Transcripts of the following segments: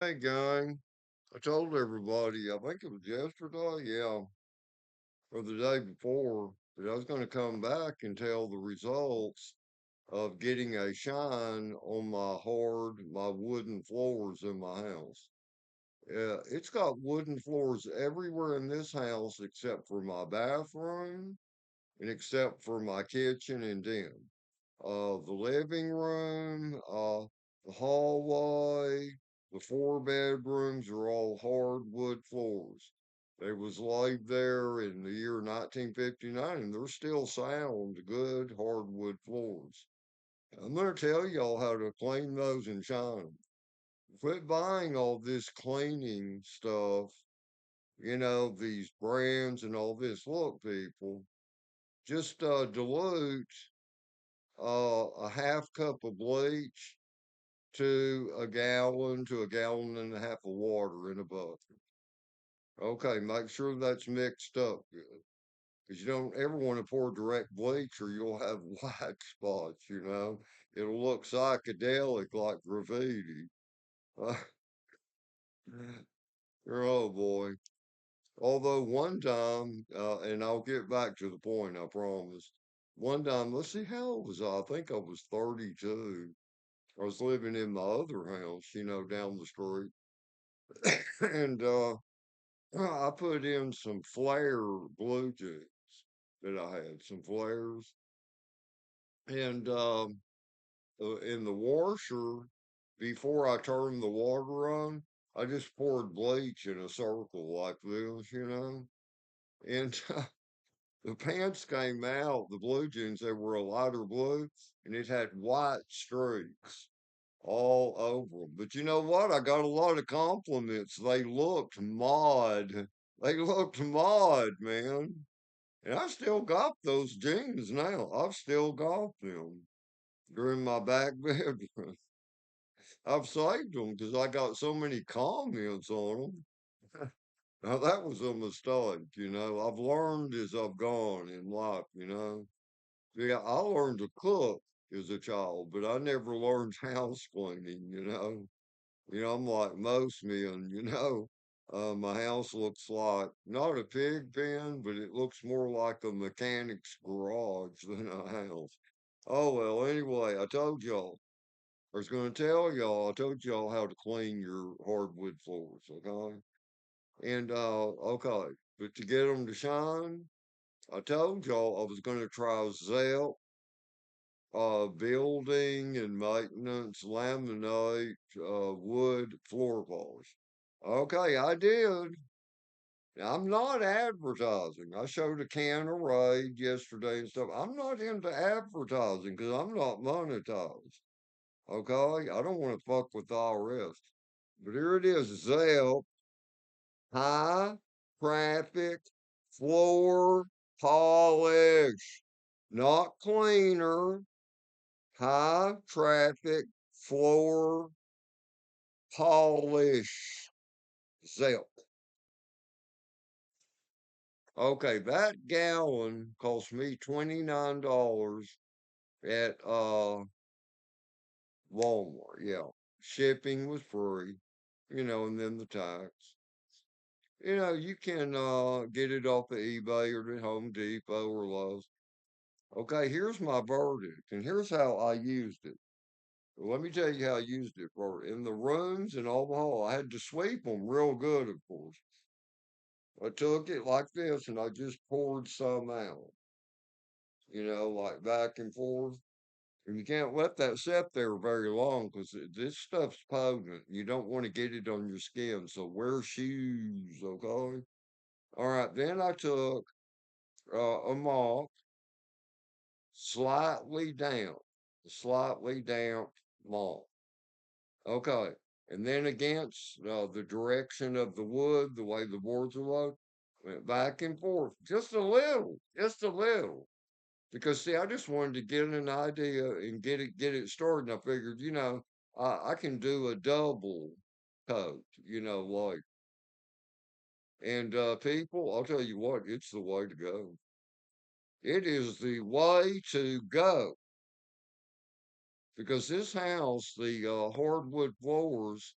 Hey, gang. I told everybody, I think it was yesterday, yeah, or the day before, that I was going to come back and tell the results of getting a shine on my wooden floors in my house. Yeah, it's got wooden floors everywhere in this house except for my bathroom and except for my kitchen and den. The living room, the hallway, the four bedrooms are all hardwood floors. They was laid there in the year 1959, and they're still sound, good hardwood floors. I'm going to tell y'all how to clean those and shine 'em. Quit buying all this cleaning stuff, these brands and all this. Look, people, just dilute a half cup of bleach to a gallon and a half of water in a bucket. Okay, make sure that's mixed up good. Because you don't ever want to pour direct bleach or you'll have white spots, you know. It'll look psychedelic like graffiti. Uh, oh boy. Although one time, and I'll get back to the point, I promise. One time, let's see, how old was I? I think I was 32. I was living in my other house, down the street. And I put in some flare blue jeans that I had, some flares. And in the washer, before I turned the water on, I just poured bleach in a circle like this, And the pants came out, the blue jeans, they were a lighter blue, and it had white streaks all over them. But you know what? I got a lot of compliments. They looked mod. They looked mod, man. And I still got those jeans now. I've still got them. They're in my back bedroom. I've saved them because I got so many comments on them. Now that was a mistake. I've learned as I've gone in life. Yeah, I learned to cook as a child, but I never learned house cleaning. I'm like most men. My house looks like not a pig pen, but it looks more like a mechanic's garage than a house. Oh, well, anyway, I told y'all how to clean your hardwood floors, okay? And, okay, but to get them to shine, I told y'all I was going to try Zell building and maintenance, laminate, wood floor polish. Okay, I did. I'm not advertising. I showed a can of Raid yesterday and stuff. I'm not into advertising because I'm not monetized. Okay, I don't want to fuck with the IRS. But here it is, Zell, high traffic floor polish, not cleaner, high traffic floor polish. Zell. Okay, that gallon cost me $29 at Walmart. Yeah. Shipping was free, and then the tax. You can get it off of eBay or the Home Depot or Lowe's. Okay, here's my verdict, and here's how I used it. Let me tell you how I used it for in the rooms and all the hall. I had to sweep them real good, of course. I took it like this and I just poured some out, like back and forth. And you can't let that sit there very long because this stuff's potent. You don't want to get it on your skin. So wear shoes, okay? All right. Then I took a mop, slightly damp, slightly damp mop. Okay. And then against the direction of the wood, the way the boards are loaded, went back and forth just a little. Because see, I just wanted to get an idea and get it started. And I figured, I can do a double coat, like and people, I'll tell you what, it's the way to go. It is the way to go. Because this house, the hardwood floors,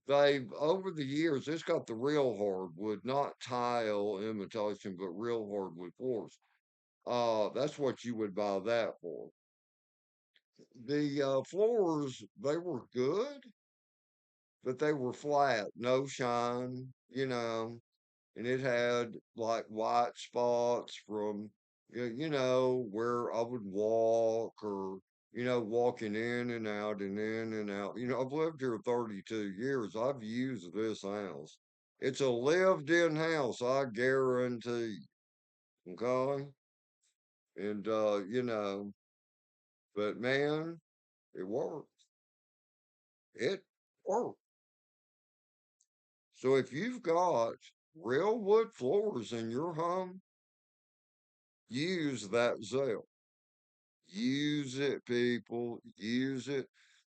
they've over the years, it's got the real hardwood, not tile imitation, but real hardwood floors. That's what you would buy that for. The floors, they were good, but they were flat, no shine, and it had like white spots from, where I would walk or, walking in and out and in and out. I've lived here 32 years. I've used this house. It's a lived in house, I guarantee. Okay. And, but man, it worked. It worked. So if you've got real wood floors in your home, use that Zell. Use it, people. Use it.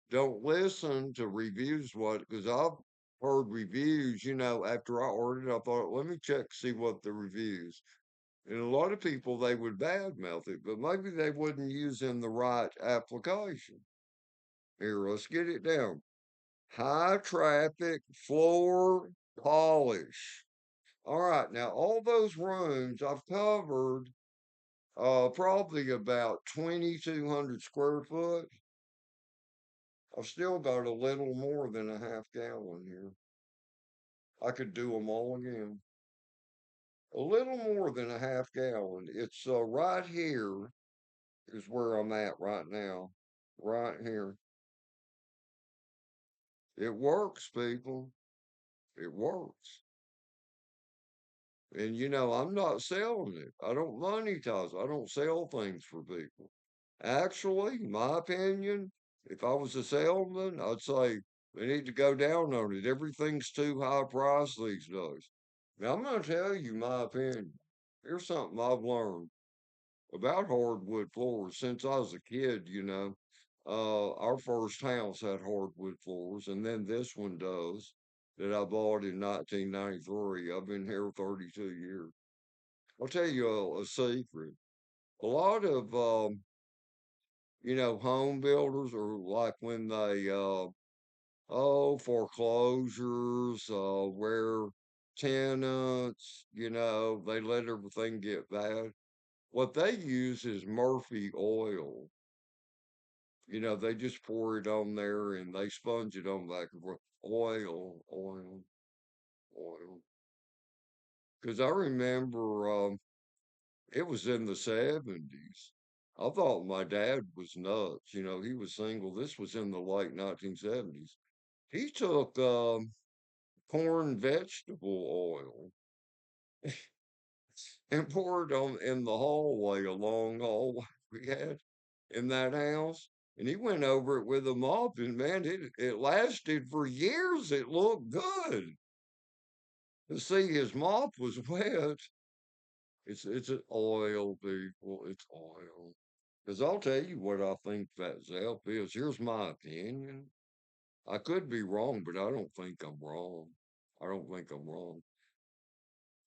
Don't listen to reviews. Because I've heard reviews, after I ordered, I thought, let me check, see what the reviews. And a lot of people, they would badmouth it, but maybe they wouldn't use in the right application. Here, let's get it down. High traffic floor polish. All right, now all those rooms I've covered, probably about 2,200 square foot. I've still got a little more than a half gallon here. I could do them all again. A little more than a half gallon. It's right here is where I'm at right now. Right here. It works, people. It works. And I'm not selling it. I don't monetize. I don't sell things for people. Actually, my opinion, if I was a salesman, I'd say they need to go down on it. Everything's too high price these days. Now, I'm going to tell you my opinion. Here's something I've learned about hardwood floors since I was a kid. Our first house had hardwood floors, and then this one does that I bought in 1993. I've been here 32 years. I'll tell you a secret. A lot of home builders are like when they, foreclosures, where tenants, they let everything get bad. What they use is Murphy oil. They just pour it on there and they sponge it on back and forth. Oil, oil, oil. Because I remember it was in the 70s. I thought my dad was nuts. He was single. This was in the late 1970s. He took corn vegetable oil and poured on in the hallway, a long hallway we had in that house. And he went over it with a mop, and man, it lasted for years. It looked good. To see his mop was wet. It's an oil, people. It's oil. Because I'll tell you what I think that Zell is. Here's my opinion. I could be wrong, but I don't think I'm wrong. I don't think I'm wrong.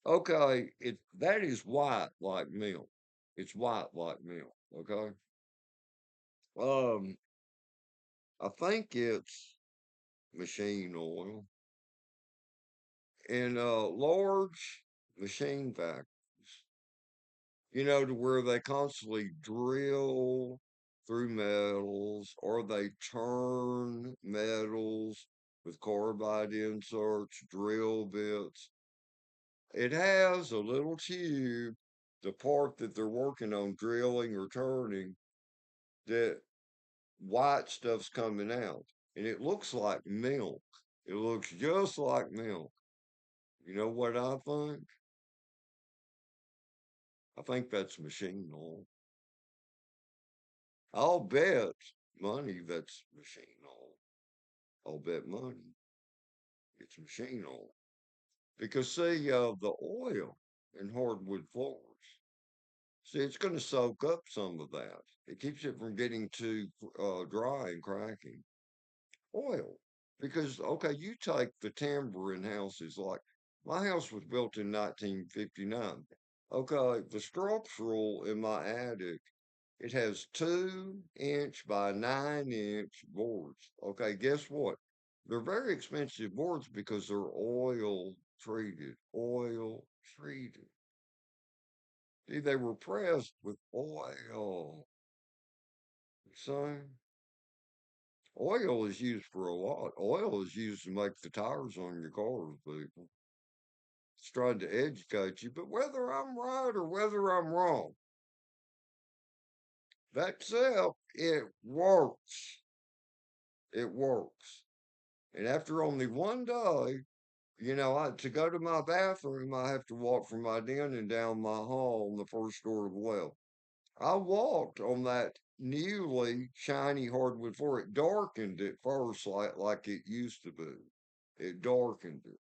Okay, that is white like milk. It's white like milk. Okay. Um, I think it's machine oil and large machine factories. To where they constantly drill through metals or they turn metals with carbide inserts, drill bits. It has a little tube, the part that they're working on drilling or turning, that white stuff's coming out. And it looks like milk. It looks just like milk. You know what I think? I think that's machine oil. I'll bet money that's machine oil. I'll bet money it's machine oil. Because see, the oil in hardwood floors, see, it's going to soak up some of that. It keeps it from getting too dry and cracking. Oil. Because, okay, you take the timber in houses like my house was built in 1959. Okay, the structural in my attic, it has 2 inch by 9 inch boards. Okay, guess what? They're very expensive boards because they're oil treated. Oil treated. See, they were pressed with oil. So, oil is used for a lot. Oil is used to make the tires on your cars, people. It's trying to educate you, but whether I'm right or whether I'm wrong, that self, it works. It works. And after only one day, to go to my bathroom, I have to walk from my den and down my hall on the first floor of the well. I walked on that newly shiny hardwood floor. It darkened at first, like it used to be. It darkened it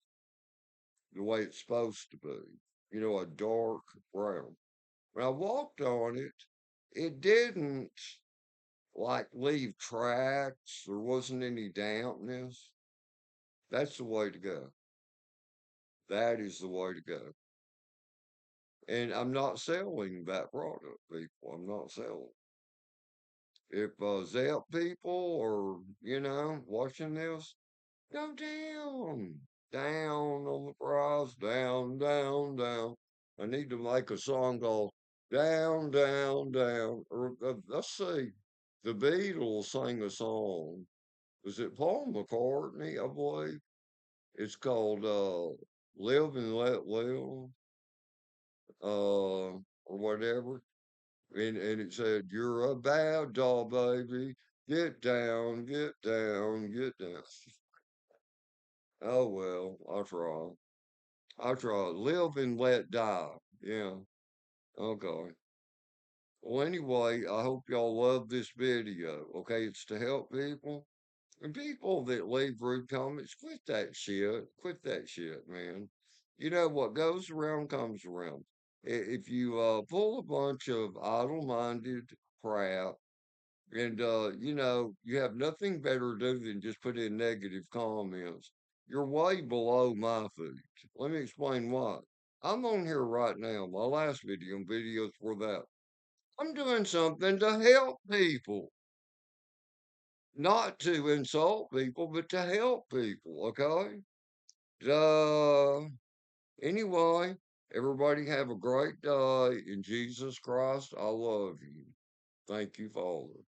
the way it's supposed to be. A dark brown. When I walked on it, it didn't like leave tracks. There wasn't any dampness. That's the way to go. That is the way to go. And I'm not selling that product, people. I'm not selling. If Zep people are, watching this, go down, down on the price, down, down, down. I need to make a song called Down, Down, Down. Or let's see, the Beatles sang a song. Was it Paul McCartney, I believe? It's called Live and Let Live, or whatever. And it said, "You're a bad doll, baby. Get down, get down, get down." Oh well, I'll try. I'll try. Live and let die. Yeah. Okay. Well, anyway, I hope y'all love this video. Okay, it's to help people. And people that leave rude comments, quit that shit. Quit that shit, man. You know what goes around comes around. If you pull a bunch of idle-minded crap, and you have nothing better to do than just put in negative comments, you're way below my feet. Let me explain why. I'm on here right now. My last video and videos for that. I'm doing something to help people, not to insult people, but to help people. Okay. Anyway, everybody have a great day. In Jesus Christ, I love you. Thank you, Father.